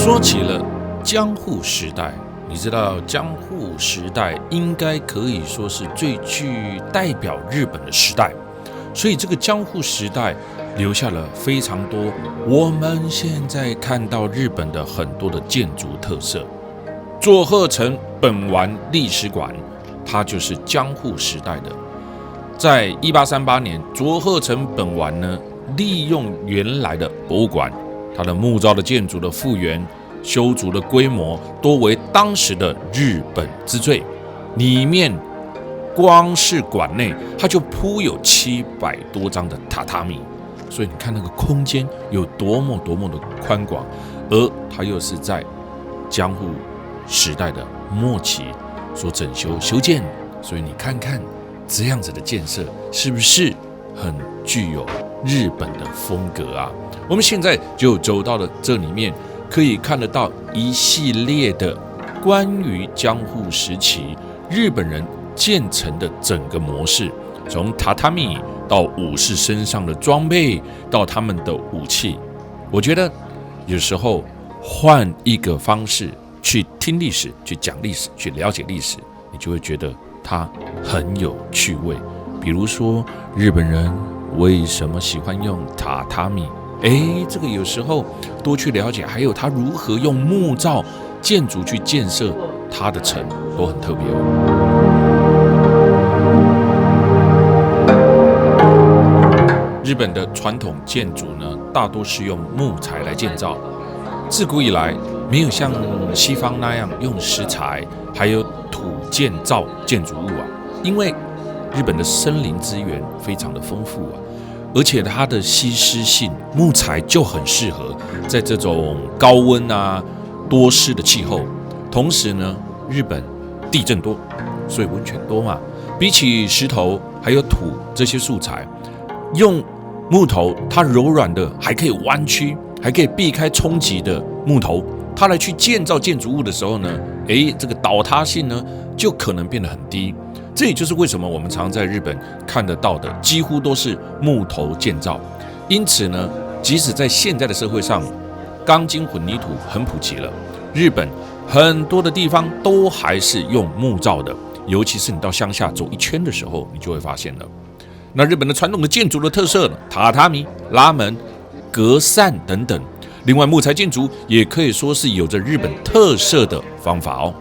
说起了江户时代，你知道江户时代应该可以说是最具代表日本的时代，所以这个江户时代留下了非常多我们现在看到日本的很多的建筑特色。佐贺城本丸历史馆，它就是江户时代的。在1838年，佐贺城本丸呢，利用原来的博物馆，它的木造的建筑的复原、修筑的规模，多为当时的日本之最。里面光是馆内，它就铺有700多张的榻榻米，所以你看那个空间有多么的宽广，而它又是在江户时代的末期所整修建，所以你看看这样子的建设是不是很具有日本的风格啊？我们现在就走到了这里面，可以看得到一系列的关于江户时期日本人建成的整个模式，从榻榻米到武士身上的装备，到他们的武器。我觉得有时候换一个方式去听历史，去讲历史，去了解历史，你就会觉得它很有趣味。比如说日本人为什么喜欢用榻榻米？这个有时候多去了解，还有他如何用木造建筑去建设他的城，都很特别哦。日本的传统建筑呢，大多是用木材来建造，自古以来没有像西方那样用石材还有土建造建筑物啊，因为日本的森林资源非常的丰富啊。而且它的吸湿性，木材就很适合在这种高温啊、多湿的气候。同时呢，日本地震多，所以温泉多嘛。比起石头还有土这些素材，用木头它柔软的，还可以弯曲，还可以避开冲击的木头，它来去建造建筑物的时候呢，这个倒塌性呢就可能变得很低。这也就是为什么我们常在日本看得到的几乎都是木头建造。因此呢，即使在现在的社会上，钢筋混凝土很普及了，日本很多的地方都还是用木造的，尤其是你到乡下走一圈的时候，你就会发现了。那日本的传统的建筑的特色呢，榻榻米、拉门、隔扇等等。另外，木材建筑也可以说是有着日本特色的方法哦。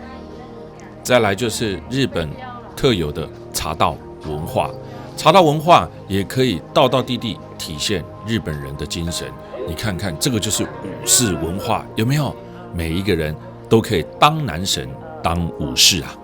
再来就是日本特有的茶道文化，茶道文化也可以道道地地体现日本人的精神。你看看，这个就是武士文化，有没有？每一个人都可以当男神、当武士啊！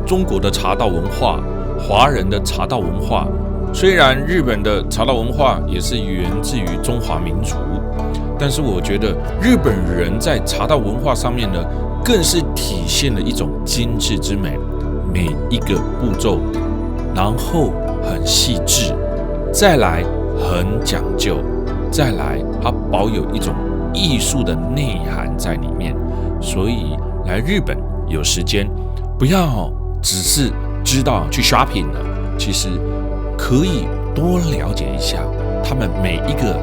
中国的茶道文化，华人的茶道文化，虽然日本的茶道文化也是源自于中华民族，但是我觉得日本人在茶道文化上面呢，更是体现了一种精致之美，每一个步骤，然后很细致，再来很讲究，再来它保有一种艺术的内涵在里面。所以来日本有时间，不要只是知道去 shopping 了，其实可以多了解一下他们每一个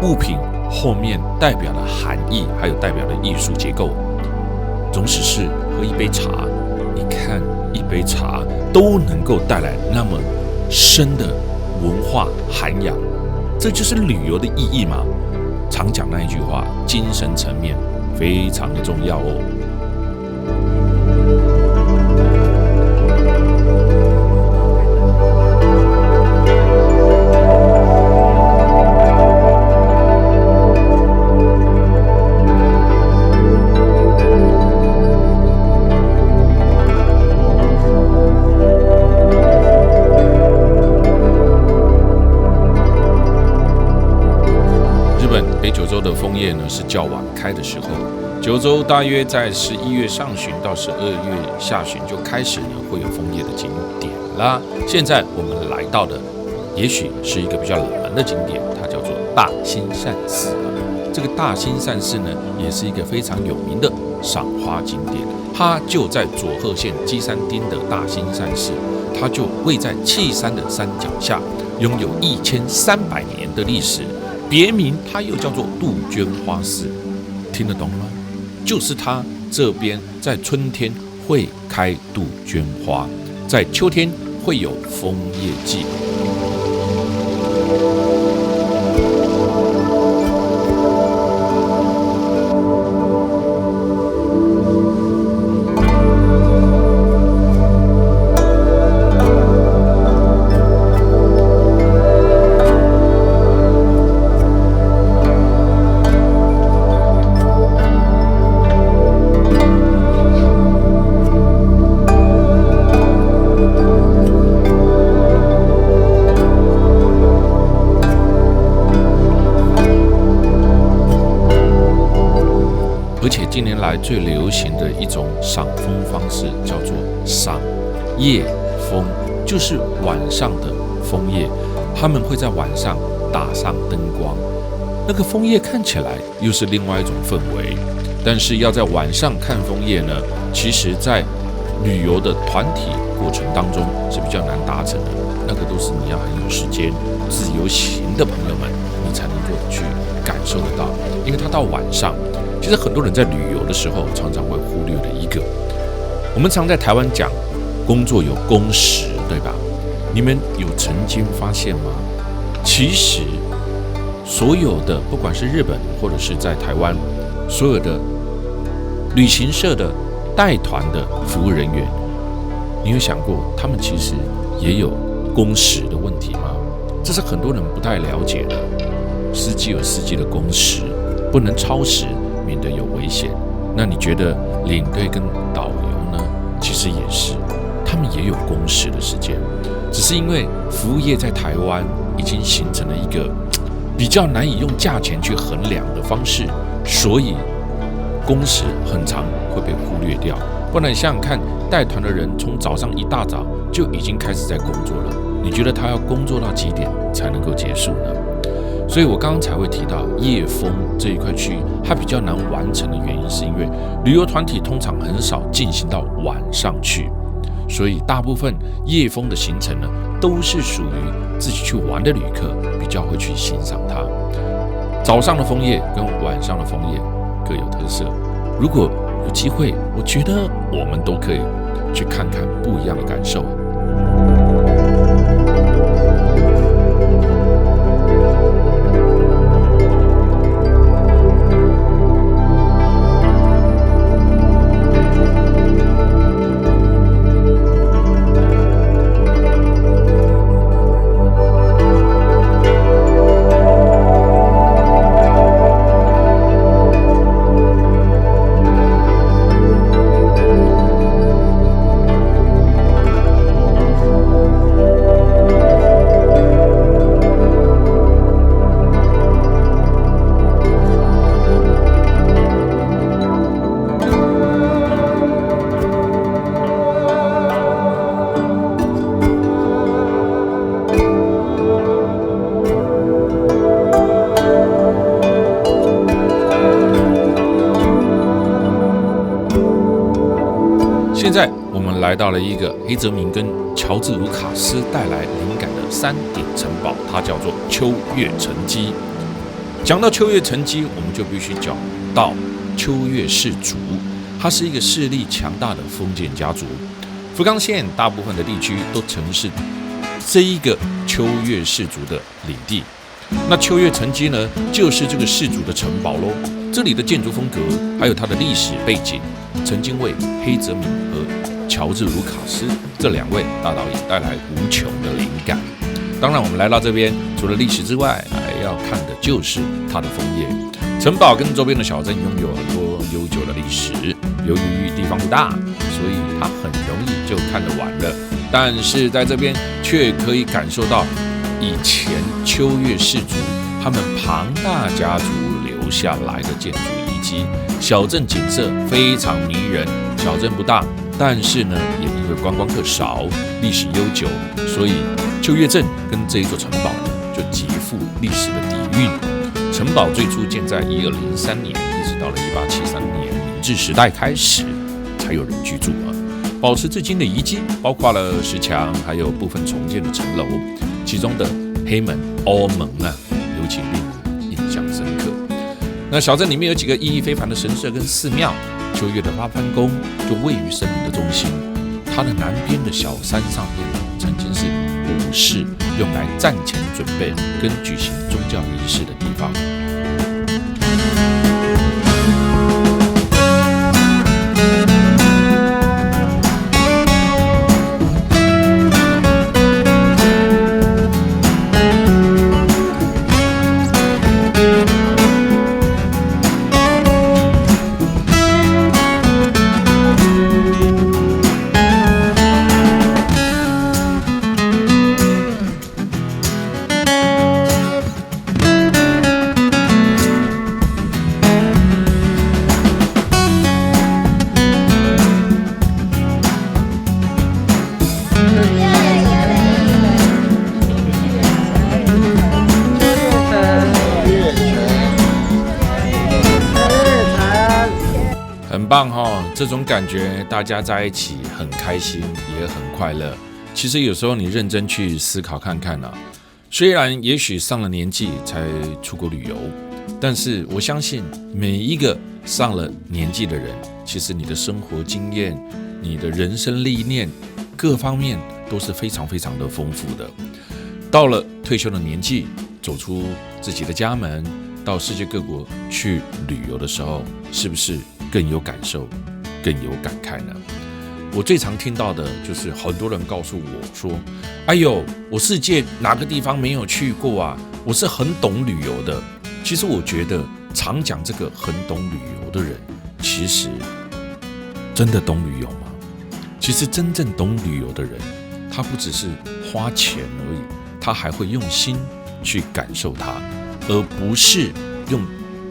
物品后面代表的含义，还有代表的艺术结构。总只是喝一杯茶，你看一杯茶都能够带来那么深的文化涵养，这就是旅游的意义嘛。常讲那一句话，精神层面非常的重要哦。北九州的枫叶呢是较晚开的时候，九州大约在11月上旬到12月下旬就开始呢会有枫叶的景点啦。现在我们来到的也许是一个比较冷门的景点，它叫做大兴善寺。这个大兴善寺呢也是一个非常有名的赏花景点，它就在佐贺县基山町的大兴善寺，它就位在气山的山脚下，拥有1300年的历史。别名它又叫做杜鹃花寺，听得懂吗？就是它这边在春天会开杜鹃花，在秋天会有枫叶季。而且近年来最流行的一种赏枫方式叫做赏夜枫，就是晚上的枫叶，他们会在晚上打上灯光，那个枫叶看起来又是另外一种氛围。但是要在晚上看枫叶呢，其实在旅游的团体过程当中是比较难达成的，那个都是你要很有时间、自由行的朋友们，你才能够去感受得到，因为它到晚上。其实很多人在旅游的时候常常会忽略的一个，我们常在台湾讲工作有工时，对吧？你们有曾经发现吗？其实所有的不管是日本或者是在台湾，所有的旅行社的带团的服务人员，你有想过他们其实也有工时的问题吗？这是很多人不太了解的。司机有司机的工时，不能超时，免得有危险。那你觉得领队跟导游呢？其实也是，他们也有工时的时间，只是因为服务业在台湾已经形成了一个比较难以用价钱去衡量的方式，所以工时很常会被忽略掉。不然你想想看，带团的人从早上一大早就已经开始在工作了，你觉得他要工作到几点才能够结束呢？所以我刚刚才会提到夜枫这一块区域，它比较难完成的原因，是因为旅游团体通常很少进行到晚上去，所以大部分夜枫的行程呢，都是属于自己去玩的旅客比较会去欣赏它。早上的枫叶跟晚上的枫叶各有特色，如果有机会，我觉得我们都可以去看看不一样的感受。现在我们来到了一个黑泽明跟乔治·卢卡斯带来灵感的3点城堡，它叫做秋月城基。讲到秋月城基，我们就必须讲到秋月氏族，它是一个势力强大的封建家族。福冈县大部分的地区都曾是这一个秋月氏族的领地。那秋月城基呢，就是这个氏族的城堡咯。这里的建筑风格还有它的历史背景，曾经为黑泽明和乔治·卢卡斯这2位大导演带来无穷的灵感。当然，我们来到这边，除了历史之外，还要看的就是它的枫叶。城堡跟周边的小镇拥有很多悠久的历史，由于地方不大，所以它很容易就看得完了。但是在这边却可以感受到以前秋月氏族他们庞大家族留下来的建筑遗迹，小镇景色非常迷人。小镇不大，但是呢，也因为观光客少，历史悠久，所以秋月镇跟这一座城堡呢，就极富历史的底蕴。城堡最初建在1203年，一直到了1873年明治时代开始，才有人居住了。保持至今的遗迹包括了石墙，还有部分重建的城楼，其中的黑门、凹门啊，尤其令人印象深刻。那小镇里面有几个意义非凡的神社跟寺庙，秋月的八幡宫就位于森林的中心，它的南边的小山上面曾经是武士用来战前准备跟举行宗教仪式的地方。很棒哈，这种感觉大家在一起很开心，也很快乐。其实有时候你认真去思考看看啊，虽然也许上了年纪才出国旅游，但是我相信每一个上了年纪的人，其实你的生活经验、你的人生历练各方面都是非常非常的丰富的。到了退休的年纪，走出自己的家门，到世界各国去旅游的时候，是不是更有感受，更有感慨呢？我最常听到的就是很多人告诉我说：“哎呦，我世界哪个地方没有去过啊？我是很懂旅游的。”其实我觉得，常讲这个很懂旅游的人，其实真的懂旅游吗？其实真正懂旅游的人，他不只是花钱而已，他还会用心去感受它，而不是用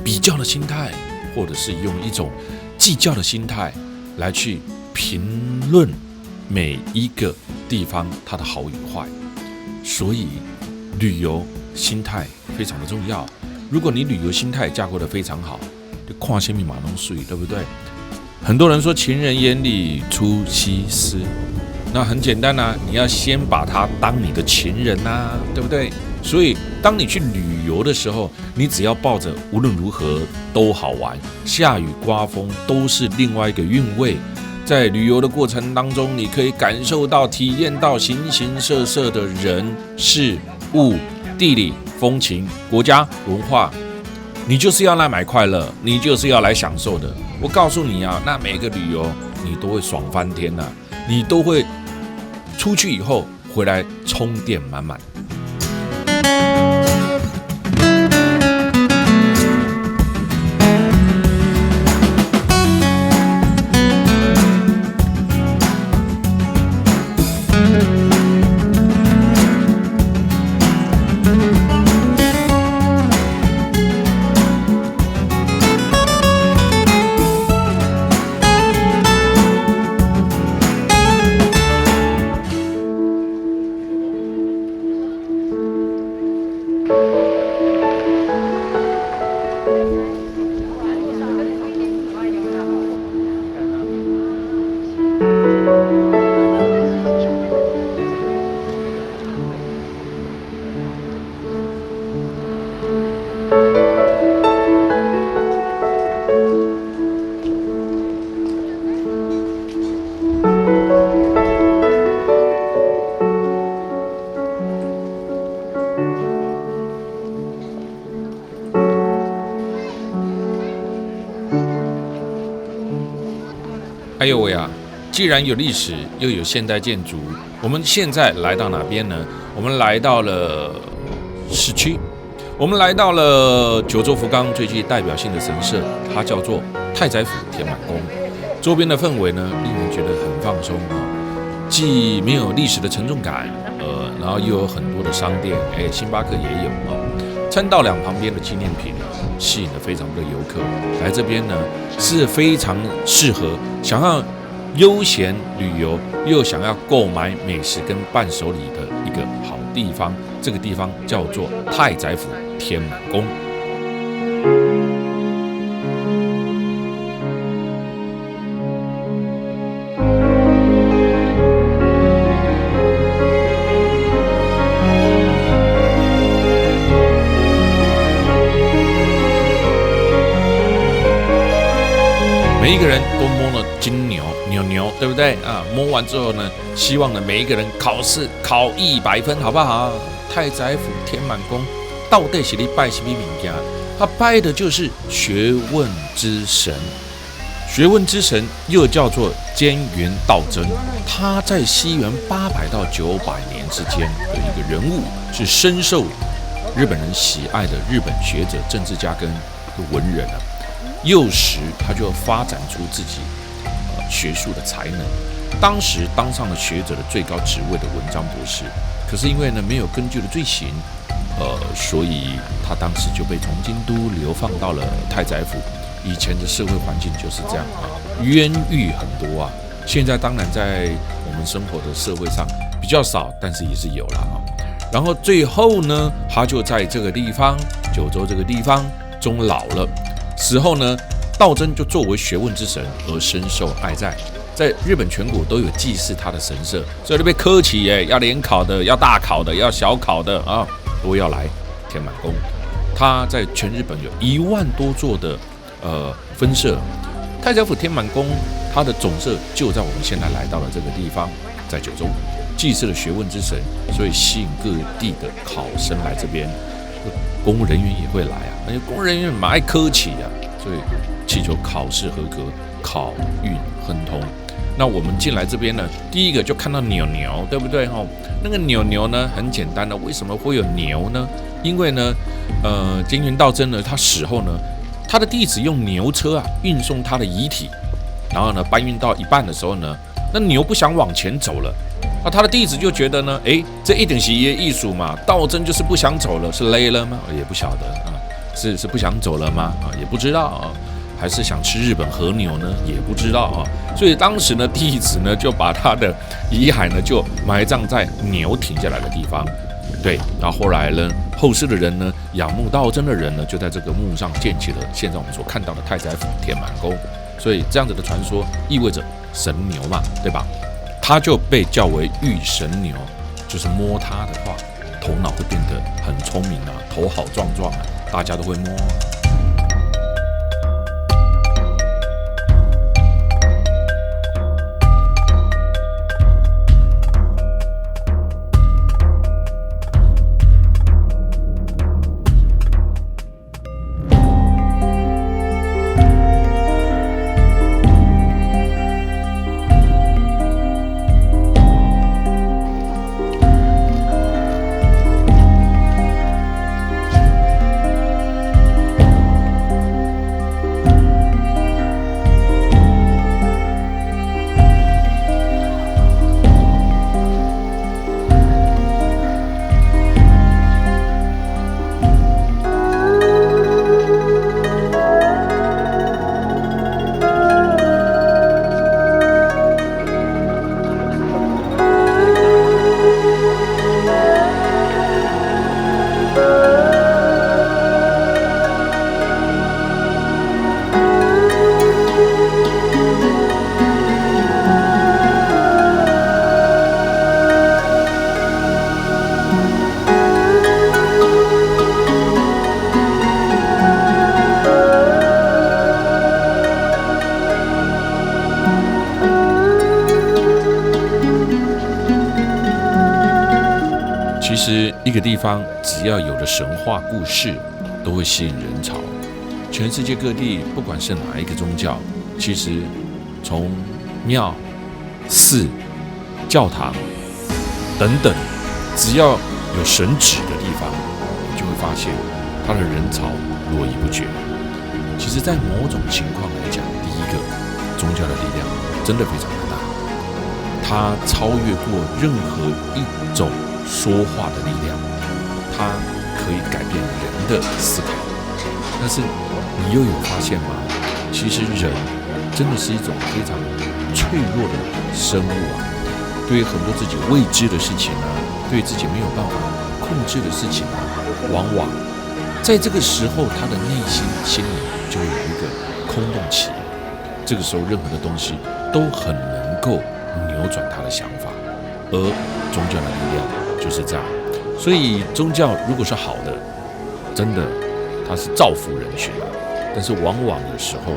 比较的心态，或者是用一种计较的心态来去评论每一个地方它的好与坏。所以旅游心态非常的重要。如果你旅游心态架构得非常好，就看什么马龙水，对不对？很多人说情人眼里出西施，那很简单啊，你要先把他当你的情人啊，对不对？所以当你去旅游的时候，你只要抱着无论如何都好玩，下雨刮风都是另外一个韵味。在旅游的过程当中，你可以感受到、体验到形形色色的人、事物、地理、风情、国家、文化。你就是要来买快乐，你就是要来享受的。我告诉你啊，那每个旅游你都会爽翻天啊，你都会出去以后回来充电满满。哎呦喂啊！既然有历史，又有现代建筑，我们现在来到哪边呢？我们来到了市区，我们来到了九州福冈最具代表性的神社，它叫做太宰府天满宫。周边的氛围呢，令人觉得很放松啊，既没有历史的沉重感，然后又有很多的商店，星巴克也有啊。参道两旁边的纪念品吸引了非常多的游客来这边呢，是非常适合想要悠闲旅游又想要购买美食跟伴手礼的一个好地方。这个地方叫做太宰府天满宫。每一个人都摸了金牛，对不对啊？摸完之后呢，希望呢每一个人考试考100分，好不好？太宰府天满宫到底是你拜什么物件？他拜的就是学问之神。学问之神又叫做菅原道真，他在西元800到900年之间的一个人物，是深受日本人喜爱的日本学者、政治家跟文人啊。幼时他就发展出自己学术的才能，当时当上了学者的最高职位的文章博士。可是因为呢没有根据的罪行，所以他当时就被从京都流放到了太宰府。以前的社会环境就是这样啊，冤狱很多啊。现在当然在我们生活的社会上比较少，但是也是有了啊。然后最后呢，他就在这个地方，九州这个地方终老了。死后呢，道真就作为学问之神而深受爱戴，在日本全国都有祭祀他的神社，所以那边科起要联考的，要大考的，要小考的啊，都要来天满宫。他在全日本有1万多座的分社，太宰府天满宫它的总社就在我们现在来到了这个地方，在九州祭祀了学问之神，所以吸引各地的考生来这边。公务人员也会来啊，而且公务人员蛮爱科起啊，所以祈求考试合格，考运亨通。那我们进来这边呢，第一个就看到牛，对不对？那个牛呢，很简单的，为什么会有牛呢？因为呢，菅原道真呢，他死后呢，他的弟子用牛车啊运送他的遗体，然后呢，搬运到一半的时候呢，那牛不想往前走了。他的弟子就觉得呢，这一定是艺术嘛，道真就是不想走了，是累了吗？也不晓得啊，是不想走了吗？也不知道啊，还是想吃日本和牛呢？也不知道啊。所以当时呢，弟子呢就把他的遗骸呢就埋葬在牛停下来的地方。对，然后后来呢，后世的人呢，仰慕道真的人呢，就在这个墓上建起了现在我们所看到的太宰府天满宫。所以这样子的传说意味着神牛嘛，对吧？他就被叫为御神牛，就是摸他的话，头脑会变得很聪明啊，头好壮壮啊，大家都会摸。其实一个地方只要有了神话故事，都会吸引人潮。全世界各地，不管是哪一个宗教，其实从庙、寺、教堂等等，只要有神旨的地方，你就会发现它的人潮络绎不绝。其实在某种情况来讲，第一个，宗教的力量真的非常的大，它超越过任何一种说话的力量，它可以改变人的思考。但是你又有发现吗？其实人真的是一种非常脆弱的生物啊，对于很多自己未知的事情啊，对自己没有办法控制的事情啊，往往在这个时候他的内心里就会有一个空洞期。这个时候任何的东西都很能够扭转他的想法，而宗教的力量就是这样。所以宗教如果是好的，真的它是造福人群的，但是往往有时候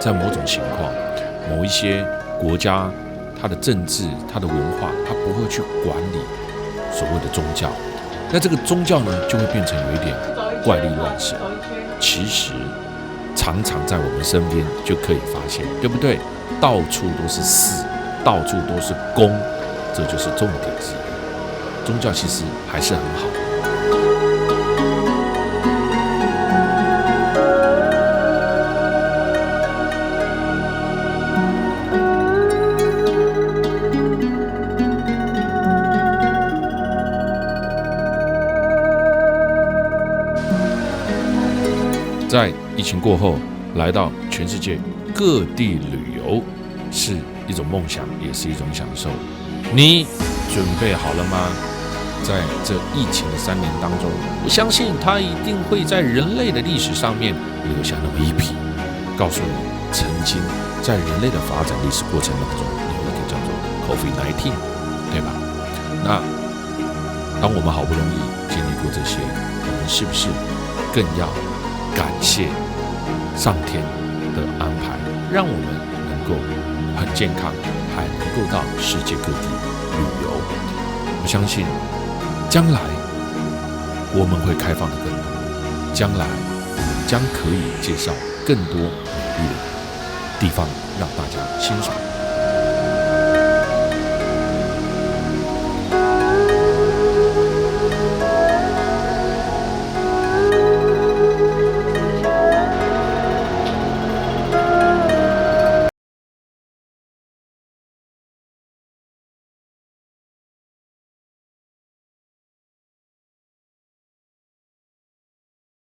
在某种情况，某一些国家它的政治、它的文化，它不会去管理所谓的宗教，那这个宗教呢就会变成有一点怪力乱神。其实常常在我们身边就可以发现，对不对？到处都是寺，到处都是宫，这就是重点之一。宗教其实还是很好的。在疫情过后，来到全世界各地旅游是一种梦想，也是一种享受。你准备好了吗？在这疫情的3年当中，我相信它一定会在人类的历史上面留下那么一笔，告诉你曾经在人类的发展历史过程当中，有一个叫做 COVID-19， 对吧？那当我们好不容易经历过这些，我们是不是更要感谢上天的安排，让我们能够很健康，还能够到世界各地旅游？我相信将来我们会开放的更多，将来将可以介绍更多美丽的地方让大家欣赏。